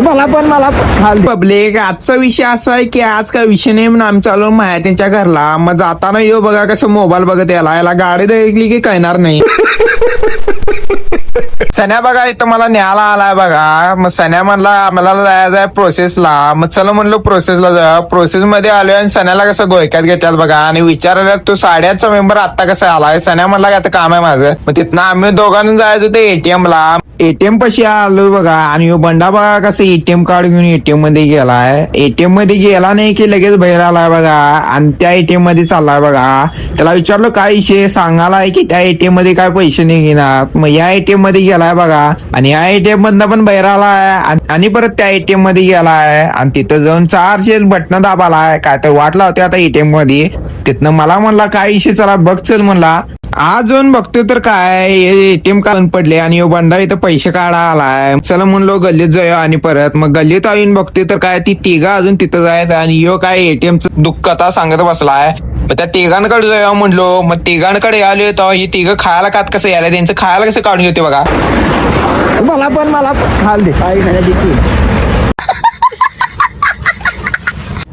मला पब्लिक आजचा विषय असा आहे की आज काय विषय नाही म्हणून आम्ही चालू माया त्यांच्या घरला. मग जाताना यो बघा कसं मोबाईल बघत याला गाडी देखली की कळणार नाही. सन्या बघा इथं मला न्यायला आलाय बघा. मग सन्या म्हणला आम्हाला जायचंय प्रोसेसला. मग चला म्हणलो प्रोसेसला जा. प्रोसेस मध्ये आलोय आणि सन्याला कसं गोयक्यात घेतात बघा आणि विचारायला तो साड्याचा मेंबर आता कसा आलाय. सन्या म्हणला आता काम आहे माझं. मग तिथनं आम्ही दोघांनी जायचं होतं एटीएम ला. एटीएम पशी आलो बघा आणि ह्यो बंडा बघा कसं एटीएम कार्ड घेऊन एटीएम मध्ये गेलाय. एटीएम मध्ये गेला नाही की लगेच बाहेर आलाय बघा आणि त्या एटीएम मध्ये चाललाय बघा. त्याला विचारलं काय विषय सांगालाय की त्या एटीएम मध्ये काय पैसे नाही घेणार. मग या एटीएम मध्ये गेलाय बघा आणि या एटीएम मधनं पण बाहेर आलाय आणि परत त्या एटीएम मध्ये गेलाय आणि तिथं जाऊन 4 बटन दाबालाय. काय तर वाट लावते आता एटीएम मध्ये. तिथनं मला म्हणला काय विषय चला बघ चल म्हणला. आज जाऊन बघतोय तर काय एटीएम कार्ड बंद पडले आणि बंडा इथं पैसे काढा आलाय. चला म्हणलो गल्लीत जाऊया आणि परत मग गल्लीत येऊन बघतोय तर काय ती तिघा अजून तिथं जायचं आणि यो काय एटीएमचं दुःख कथा सांगत बसलाय. मग त्या तिघांकडे जाऊया म्हणलो. मग तिघांकडे आलो तर ही तिघं खायला कात कसं यायला त्यांचं खायला कसं काढून घेते बघा. मला खाल दे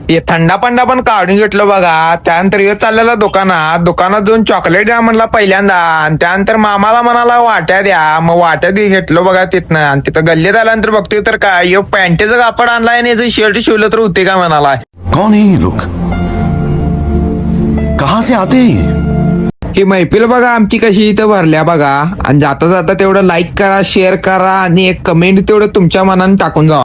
हे थंडा पंडा पण काढून घेतलं बघा. त्यानंतर हे चाललेला दुकानात जाऊन चॉकलेट द्या म्हणला पहिल्यांदा आणि त्यानंतर मामाला म्हणाला वाट्या द्या. मग वाट्या घेतलो बघा तिथनं आणि तिथं गल्लीत आल्यानंतर बघतोय तर काय यो पॅन्टेचं कापड आणलाय आणि याचं शर्ट शिवलं तर होते का म्हणाला. कौन है ये लोग, कहां से आते हैं? ही मैफिल बघा आमची कशी इथं भरल्या बघा. आणि जाता जाता तेवढं लाईक करा, शेअर करा आणि एक कमेंट तेवढं तुमच्या मनाने टाकून जावा.